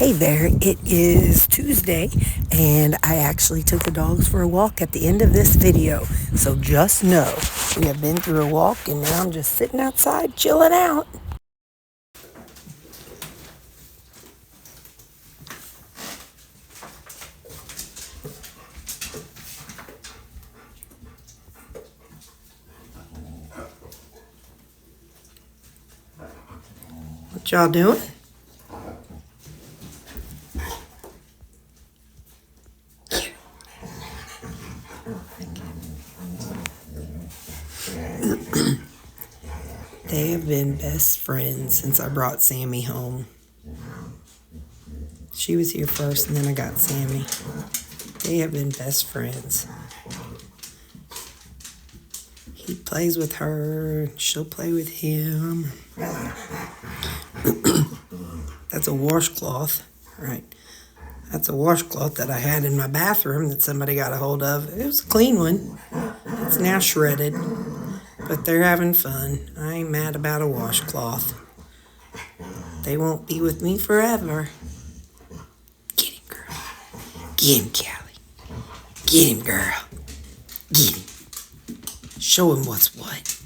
Hey there, it is Tuesday, and I actually took the dogs for a walk at the end of this video. So just know, we have been through a walk, and now I'm just sitting outside, chilling out. What y'all doing? They have been best friends since I brought Sammy home. She was here first, and then I got Sammy. They have been best friends. He plays with her, she'll play with him. That's a washcloth, right? That's a washcloth that I had in my bathroom that somebody got a hold of. It was a clean one. It's now shredded, but they're having fun. I ain't mad about a washcloth. They won't be with me forever. Get him, girl. Get him, Callie. Get him, girl. Get him. Show him what's what.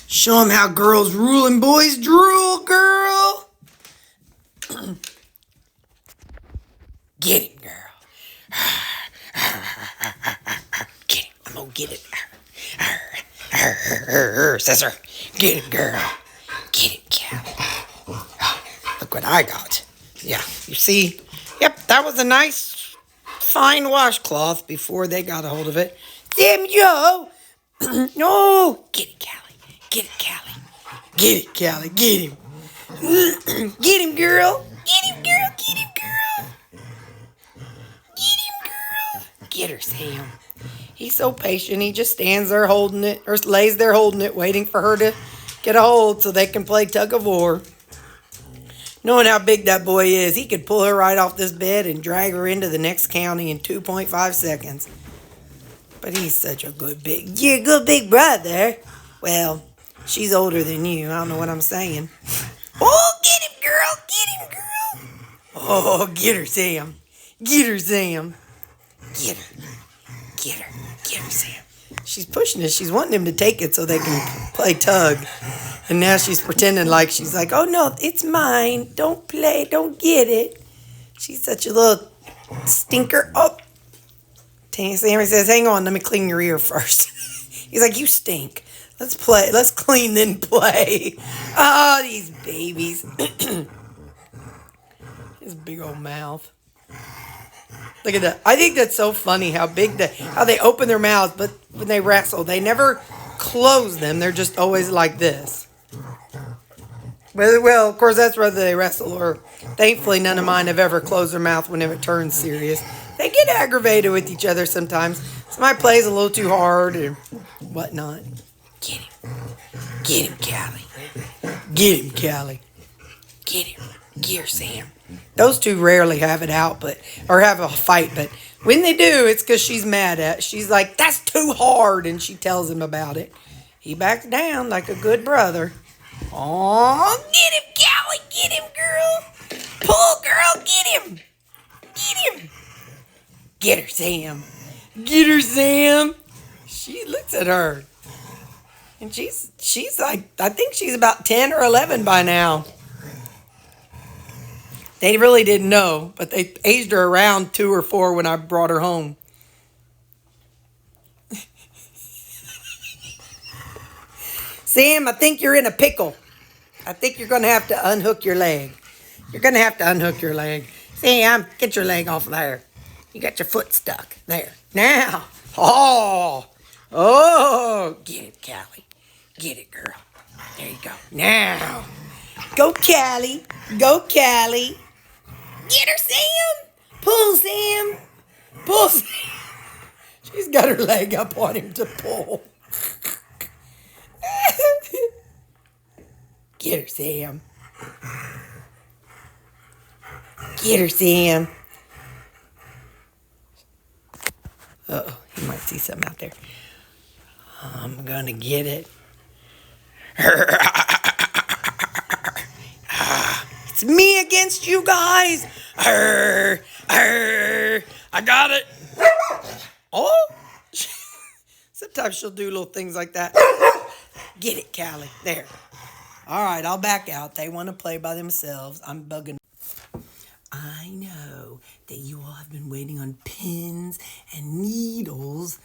Show him how girls rule and boys drool, girl. Get him, girl. Get him. I'm gonna get it. Scissor. Get him, girl. Get him, Callie. Look what I got. Yeah, you see? Yep, that was a nice, fine washcloth before they got a hold of it. Damn, yo! No! Get it, Callie. Get it, Callie. Get it, Callie. Get him. Get him, girl. Get him, girl. Get him, girl. Get him, girl. Get her, Sam. He's so patient. He just stands there holding it, or lays there holding it, waiting for her to get a hold so they can play tug-of-war. Knowing how big that boy is, he could pull her right off this bed and drag her into the next county in 2.5 seconds. But he's such a good big brother. Well, she's older than you. I don't know what I'm saying. Oh, get him, girl. Get him, girl. Oh, get her, Sam. Get her, Sam. Get her. Get her. Get her, Sam. She's pushing it. She's wanting him to take it so they can play tug. And now she's pretending like she's like, oh, no, it's mine. Don't play. Don't get it. She's such a little stinker. Oh. Sammy says, hang on, let me clean your ear first. He's like, you stink. Let's play. Let's clean, then play. Oh, these babies. His big old mouth. Look at that. I think that's so funny how they open their mouths, but when they wrestle, they never close them. They're just always like this. Well, of course, that's whether they wrestle or thankfully none of mine have ever closed their mouth whenever it turns serious. They get aggravated with each other sometimes. Somebody plays a little too hard or whatnot. Get him. Get him, Callie. Get him, Callie. Get him. Get her, Sam. Those two rarely have it out, or have a fight, but when they do, it's because she's mad at it. She's like, that's too hard, and she tells him about it. He backs down like a good brother. Oh, get him, Callie. Get him, girl. Pull, girl. Get him. Get him. Get her, Sam. Get her, Sam. She looks at her. And she's like, I think she's about 10 or 11 by now. They really didn't know, but they aged her around 2 or 4 when I brought her home. Sam, I think you're in a pickle. I think you're going to have to unhook your leg. You're going to have to unhook your leg. Sam, get your leg off there. You got your foot stuck. There. Now. Oh. Get it, Callie. Get it, girl. There you go. Now. Go, Callie. Go, Callie. Get her, Sam. Pull, Sam. Pull, Sam. She's got her leg up on him to pull. Get her, Sam. Get her, Sam. Uh-oh, you might see something out there. I'm gonna get it. It's It's me against you guys. Arr, arr, I got it. Oh, sometimes she'll do little things like that. Get it, Callie. There. All right, I'll back out. They want to play by themselves. I'm bugging. I know that you all have been waiting on pins and needles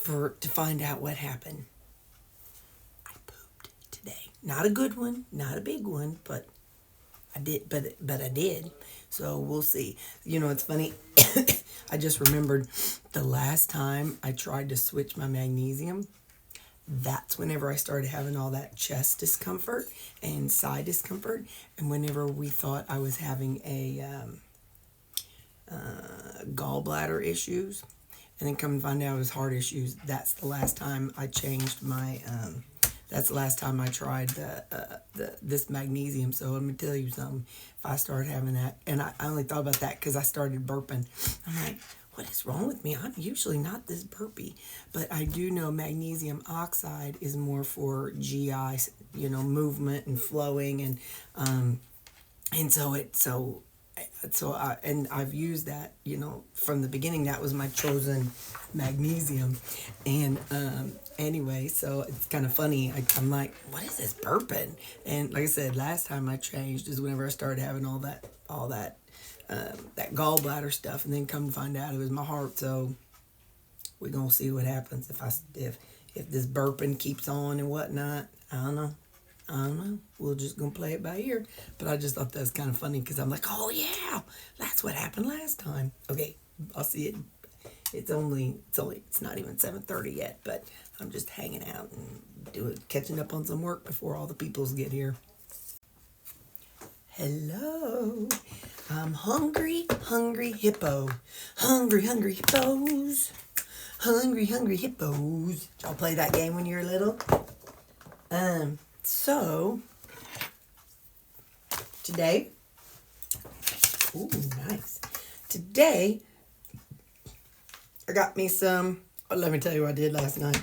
to find out what happened. I pooped today. Not a good one, not a big one, but I did. But I did. So we'll see. You know, it's funny. I just remembered the last time I tried to switch my magnesium. That's whenever I started having all that chest discomfort and side discomfort, and whenever we thought I was having a gallbladder issues, and then come and find out it was heart issues. That's the last time I changed my. That's the last time I tried this magnesium. So let me tell you something. If I started having that, and I only thought about that because I started burping. I'm like, what is wrong with me? I'm usually not this burpy, but I do know magnesium oxide is more for GI, movement and flowing, and and I've used that, from the beginning. That was my chosen magnesium, and anyway, so it's kind of funny. I'm like, what is this burping? And like I said, last time I changed is whenever I started having all that gallbladder stuff, and then come to find out it was my heart. So we're gonna see what happens if this burping keeps on and whatnot. I don't know. We're just gonna play it by ear. But I just thought that was kind of funny because I'm like, oh yeah, that's what happened last time. Okay, I'll see it. It's not even 7:30 yet, but I'm just hanging out and catching up on some work before all the peoples get here. Hello. I'm hungry hippo. Hungry hippos. Hungry hippos. Did y'all play that game when you were little? So today, ooh, nice. Today, I got me some. Let me tell you what I did last night.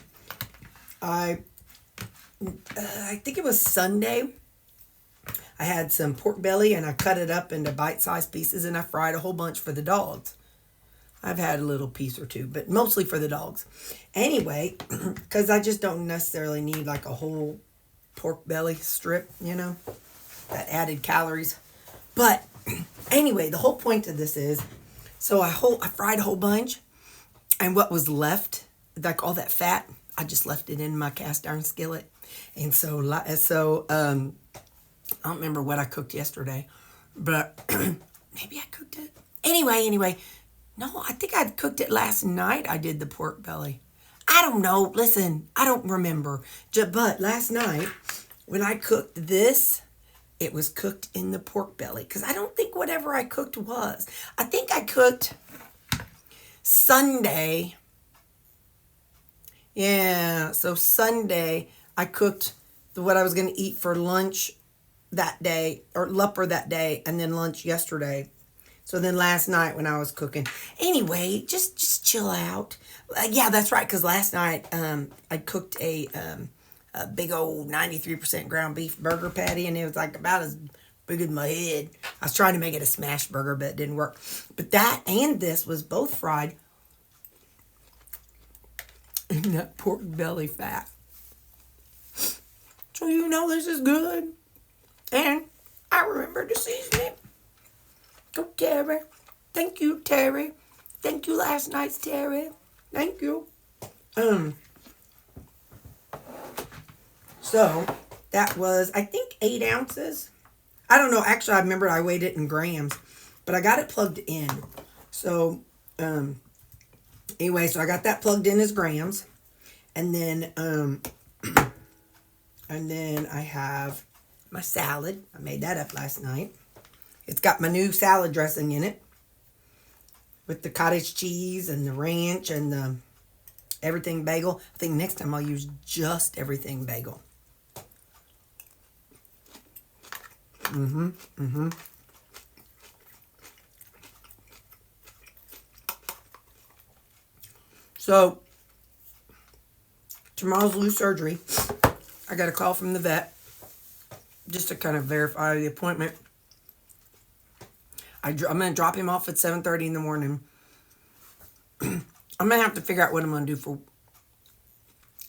I think it was Sunday. I had some pork belly and I cut it up into bite-sized pieces and I fried a whole bunch for the dogs. I've had a little piece or two, but mostly for the dogs. Anyway, because I just don't necessarily need like a whole pork belly strip, that added calories. But anyway, the whole point of this is, so I fried a whole bunch, and what was left, like all that fat, I just left it in my cast iron skillet. And so I don't remember what I cooked yesterday, but maybe I cooked it. Anyway, no, I think I cooked it last night. I did the pork belly. I don't know. Listen, I don't remember. But last night, when I cooked this, it was cooked in the pork belly. Because I don't think whatever I cooked was. I think I cooked Sunday. Yeah, so Sunday, I cooked what I was going to eat for lunch that day, or lupper that day, and then lunch yesterday. So then last night when I was cooking. Anyway, just chill out. Yeah, that's right, because last night I cooked a big old 93% ground beef burger patty, and it was like about as big as my head. I was trying to make it a smash burger, but it didn't work. But that and this was both fried in that pork belly fat. So this is good. And I remember to season it. Go, Terri. Thank you, Terri. Thank you last night's Terri. Thank you. So that was, I think, 8 ounces. I don't know. Actually, I remember I weighed it in grams, but I got it plugged in. So, anyway, so I got that plugged in as grams. And then I have my salad. I made that up last night. It's got my new salad dressing in it with the cottage cheese and the ranch and the everything bagel. I think next time I'll use just everything bagel. So, tomorrow's Lou's surgery. I got a call from the vet just to kind of verify the appointment. I'm going to drop him off at 7:30 in the morning. I'm going to have to figure out what I'm going to do for...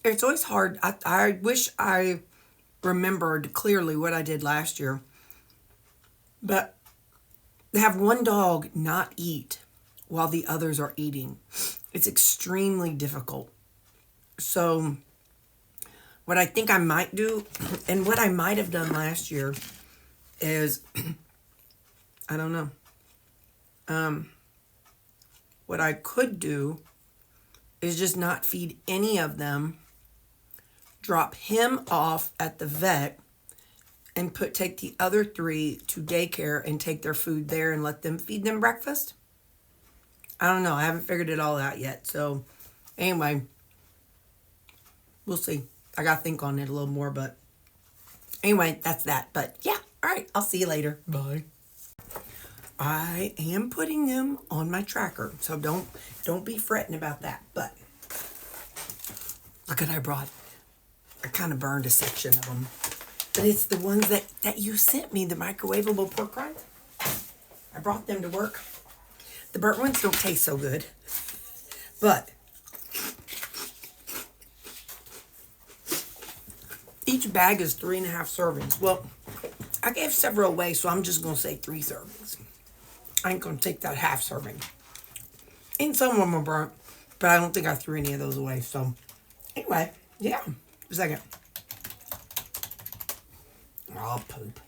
It's always hard. I wish I remembered clearly what I did last year. But to have one dog not eat while the others are eating, it's extremely difficult. So what I think I might do, and what I might have done last year, is, I don't know. What I could do is just not feed any of them, drop him off at the vet, and take the other 3 to daycare and take their food there and let them feed them breakfast. I don't know. I haven't figured it all out yet. So anyway, we'll see. I got to think on it a little more, but anyway, that's that. But yeah, all right. I'll see you later. Bye. I am putting them on my tracker, so don't be fretting about that. But look what I brought. I kind of burned a section of them. But it's the ones that you sent me, the microwavable pork rinds. I brought them to work. The burnt ones don't taste so good. But each bag is 3.5 servings. Well, I gave several away, so I'm just going to say 3 servings. I ain't going to take that half serving. And some of them are burnt, but I don't think I threw any of those away. So anyway, yeah. A second. Oh, poop.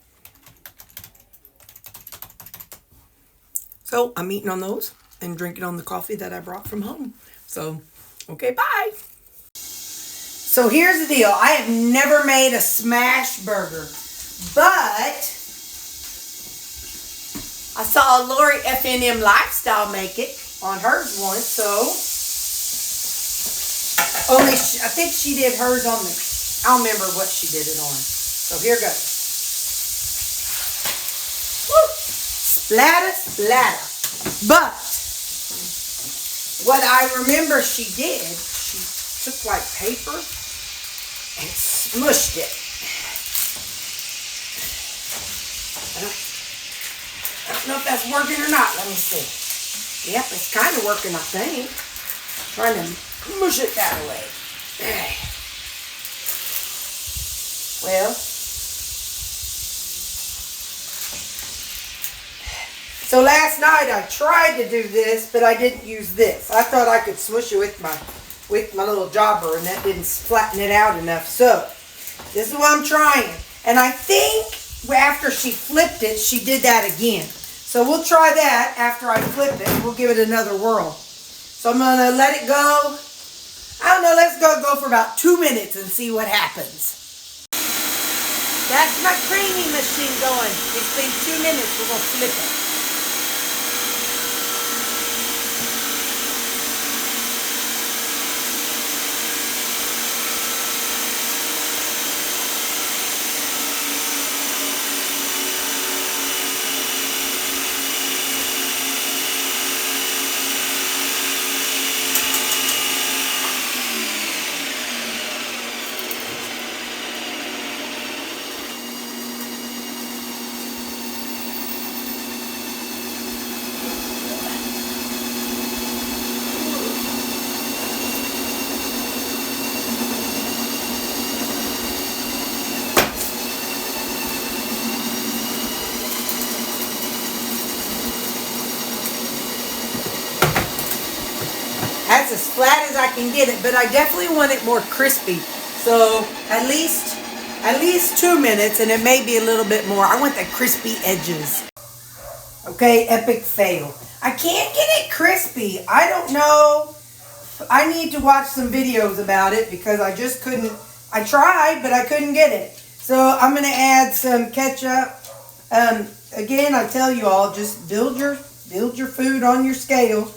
So I'm eating on those and drinking on the coffee that I brought from home. So, okay, bye. So here's the deal. I have never made a smash burger, but I saw Lori FNM Lifestyle make it on hers once, so I think she did hers on I don't remember what she did it on. So here goes. Woo! Splatter, splatter. But what I remember she did, she took like paper and smushed it. I don't know if that's working or not. Let me see. Yep, it's kind of working, I think. Trying to mush it that way. Well, so last night I tried to do this, but I didn't use this. I thought I could smush it with my little jobber, and that didn't flatten it out enough. So this is what I'm trying. And I think after she flipped it, she did that again. So we'll try that after I flip it. We'll give it another whirl. So I'm going to let it go. I don't know, let's go for about 2 minutes and see what happens. That's my creamy machine going. It's been 2 minutes. We're going to flip it. That's as flat as I can get it, but I definitely want it more crispy. So at least 2 minutes, and it may be a little bit more. I want the crispy edges. Okay, epic fail. I can't get it crispy. I don't know. I need to watch some videos about it because I just couldn't. I tried, but I couldn't get it. So I'm going to add some ketchup. Again, I tell you all, just build your food on your scale.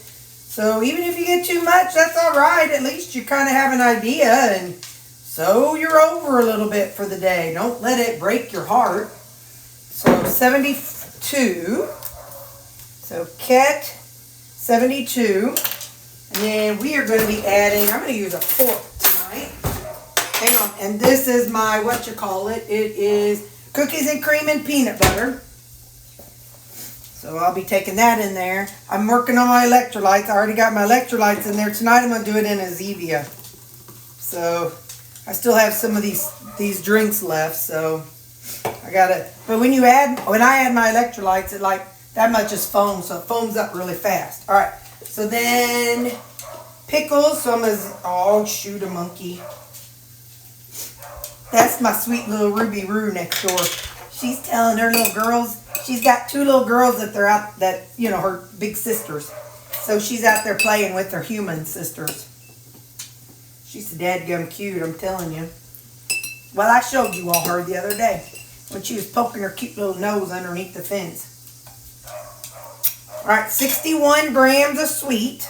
So even if you get too much, that's all right. At least you kind of have an idea, and so you're over a little bit for the day. Don't let it break your heart. So 72. So Ket 72. And then we are going to be adding, I'm going to use a fork tonight. Hang on. And this is my, It is cookies and cream and peanut butter. So I'll be taking that in there. I'm working on my electrolytes. I already got my electrolytes in there. Tonight I'm going to do it in a Zevia. So I still have some of these drinks left. So I got to, but when I add my electrolytes, it like that much is foam. So it foams up really fast. All right. So then pickles. So I'm going to, oh shoot a monkey. That's my sweet little Ruby Roo next door. She's telling her little girls, she's got 2 little girls that they're out, that, you know, her big sisters. So she's out there playing with her human sisters. She's dadgum cute, I'm telling you. Well, I showed you all her the other day when she was poking her cute little nose underneath the fence. All right, 61 grams of sweet.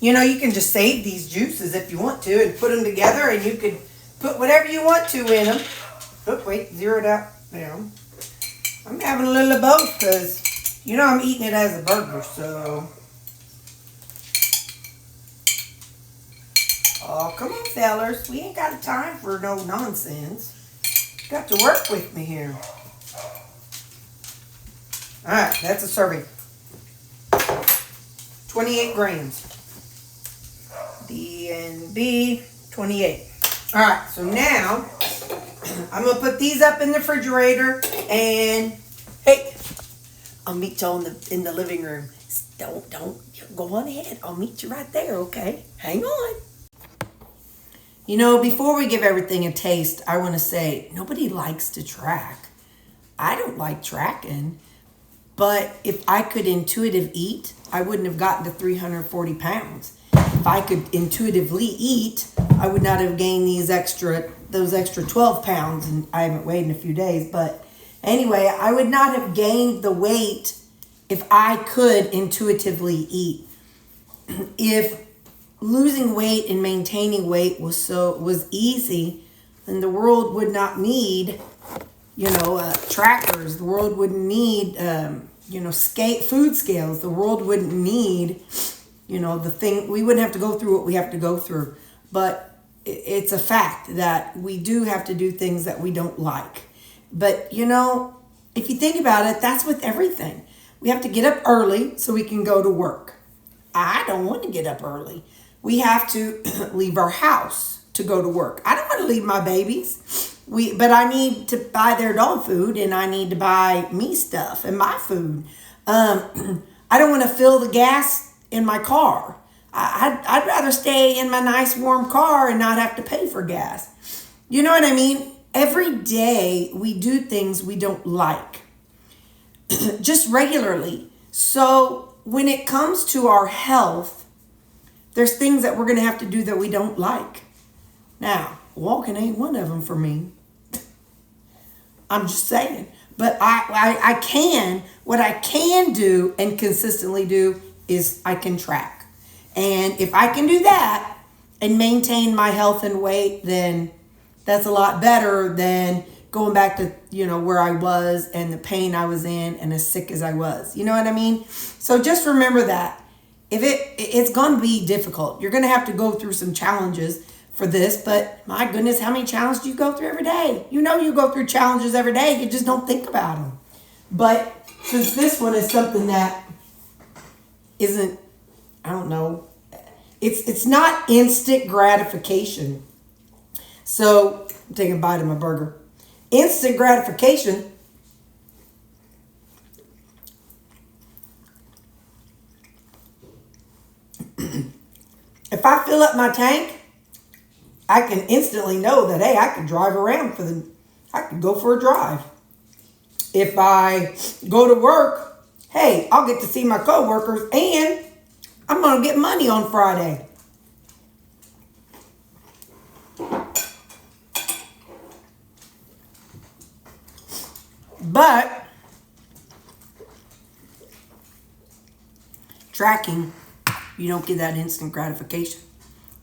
You know, you can just save these juices if you want to and put them together, and you could put whatever you want to in them. Oh, wait, zeroed out down. I'm having a little of both because, you know, I'm eating it as a burger, so. Oh, come on, fellers. We ain't got time for no nonsense. Got to work with me here. All right, that's a serving. 28 grams. D&B, 28. All right, so now I'm going to put these up in the refrigerator, and hey, I'll meet y'all in the living room. Don't go on ahead. I'll meet you right there, okay? Hang on. You know, before we give everything a taste, I want to say nobody likes to track. I don't like tracking, but if I could intuitive eat, I wouldn't have gotten to 340 pounds. If I could intuitively eat, I would not have gained those extra 12 pounds, and I haven't weighed in a few days. But anyway, I would not have gained the weight if I could intuitively eat. If losing weight and maintaining weight was easy, then the world would not need, trackers. The world wouldn't need, food scales. The world wouldn't need, we wouldn't have to go through what we have to go through. But it's a fact that we do have to do things that we don't like. But, if you think about it, that's with everything. We have to get up early so we can go to work. I don't want to get up early. We have to leave our house to go to work. I don't want to leave my babies. But I need to buy their dog food, and I need to buy me stuff and my food. I don't want to fill the gas in my car. I'd rather stay in my nice warm car and not have to pay for gas. You know what I mean? Every day we do things we don't like, just regularly. So when it comes to our health, there's things that we're going to have to do that we don't like. Now, walking ain't one of them for me. I'm just saying. But what I can do and consistently do is I can track. And if I can do that and maintain my health and weight, then that's a lot better than going back to, where I was and the pain I was in and as sick as I was. You know what I mean? So just remember that. If it's going to be difficult. You're going to have to go through some challenges for this, but my goodness, how many challenges do you go through every day? You go through challenges every day. You just don't think about them. But since this one is something that isn't, I don't know, it's not instant gratification. So I'm taking a bite of my burger. Instant gratification. If I fill up my tank, I can instantly know that, hey, I can drive around I can go for a drive. If I go to work, hey, I'll get to see my coworkers, and I'm going to get money on Friday. But tracking, you don't get that instant gratification.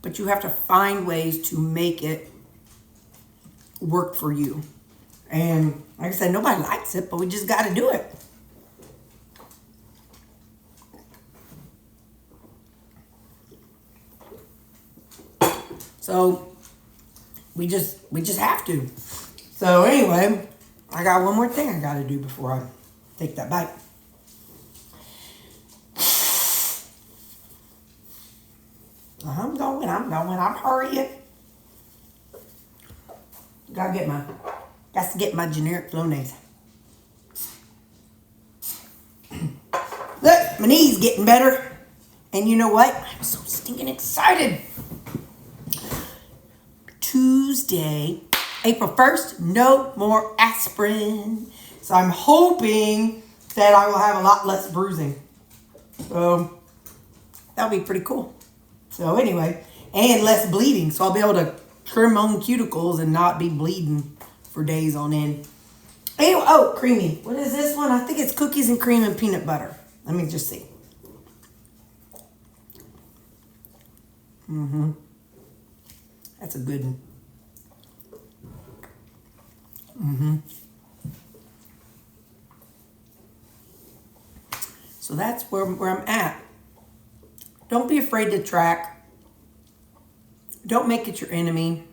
But you have to find ways to make it work for you. And like I said, nobody likes it, but we just got to do it. So we just have to. So anyway, I got one more thing I got to do before I take that bite. I'm going. I'm hurrying. Got to get my generic Flonase. Look, my knee's getting better. And you know what? I'm so stinking excited. Tuesday, April 1st, no more aspirin. So I'm hoping that I will have a lot less bruising. So that'll be pretty cool. So anyway, and less bleeding. So I'll be able to trim my own cuticles and not be bleeding for days on end. Anyway, oh, creamy. What is this one? I think it's cookies and cream and peanut butter. Let me just see. That's a good one. So that's where I'm at. Don't be afraid to track. Don't make it your enemy.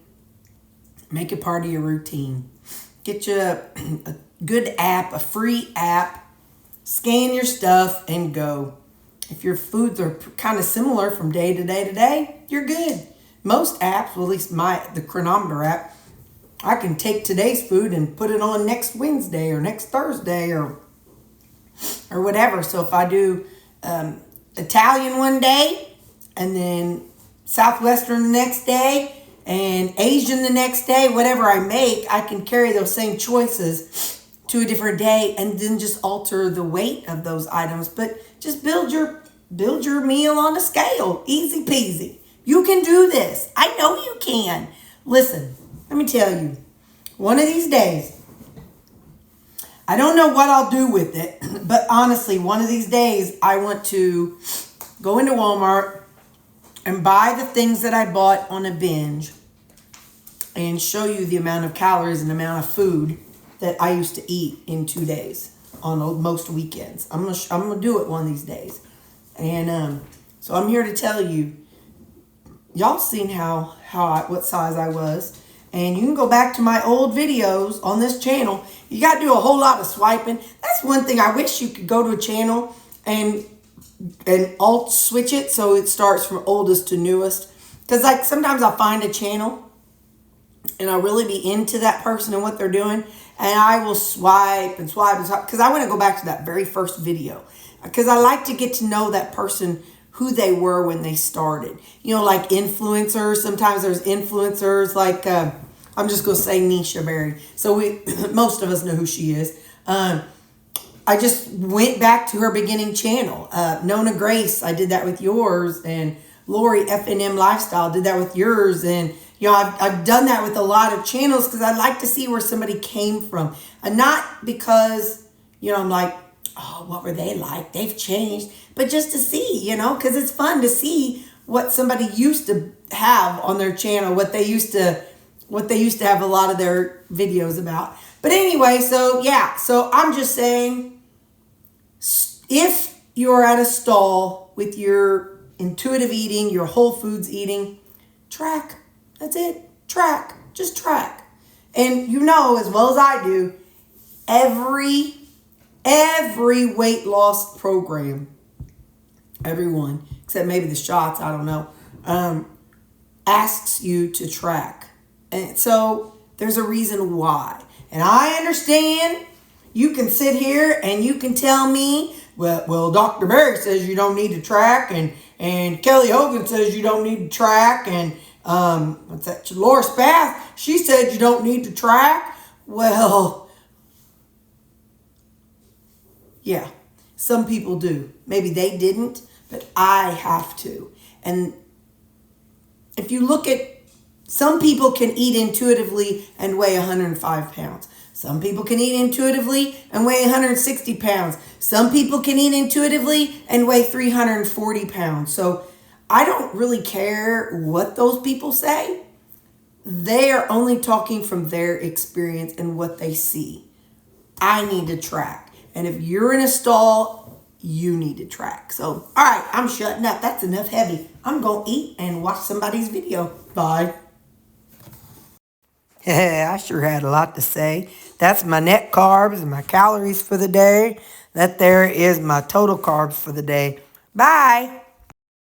Make it part of your routine. Get you a good app, a free app. Scan your stuff and go. If your foods are kind of similar from day to day to day, you're good. Most apps, well, at least the chronometer app, I can take today's food and put it on next Wednesday or next Thursday or whatever. So if I do Italian one day and then Southwestern the next day and Asian the next day, whatever I make, I can carry those same choices to a different day and then just alter the weight of those items. But just build your meal on a scale. Easy peasy. You can do this. I know you can. Listen, let me tell you, one of these days, I don't know what I'll do with it, but honestly, one of these days, I want to go into Walmart and buy the things that I bought on a binge and show you the amount of calories and amount of food that I used to eat in 2 days on most weekends. I'm gonna do it one of these days. And so I'm here to tell you, y'all seen what size I was. And you can go back to my old videos on this channel. You got to do a whole lot of swiping. That's one thing. I wish you could go to a channel and alt switch it so it starts from oldest to newest. Because like sometimes I'll find a channel and I'll really be into that person and what they're doing. And I will swipe and swipe because I want to go back to that very first video. Because I like to get to know that person, who they were when they started. You know, like influencers. Sometimes there's influencers like, I'm just going to say Nisha Berry. So most of us know who she is. I just went back to her beginning channel. Nona Grace, I did that with yours. And Lori FNM Lifestyle did that with yours. And you know, I've done that with a lot of channels because I like to see where somebody came from. And not because, you know, I'm like, oh, what were they like? They've changed. But just to see, you know, because it's fun to see what somebody used to have on their channel, what they used to have a lot of their videos about. But anyway, so yeah, so I'm just saying, if you're at a stall with your intuitive eating, your whole foods eating, track. That's it. Track. Just track. And you know as well as I do, every weight loss program, everyone, except maybe the shots, I don't know, asks you to track. And so there's a reason why. And I understand you can sit here and you can tell me, well, Dr. Berry says you don't need to track, and Kelly Hogan says you don't need to track, and what's that? Laura Spath, she said you don't need to track. Well, yeah, some people do. Maybe they didn't, but I have to. And if you look at, some people can eat intuitively and weigh 105 pounds. Some people can eat intuitively and weigh 160 pounds. Some people can eat intuitively and weigh 340 pounds. So I don't really care what those people say. They are only talking from their experience and what they see. I need to track. And if you're in a stall, you need to track. So, all right, I'm shutting up. That's enough heavy. I'm going to eat and watch somebody's video. Bye. I sure had a lot to say. That's my net carbs and my calories for the day. That there is my total carbs for the day. Bye.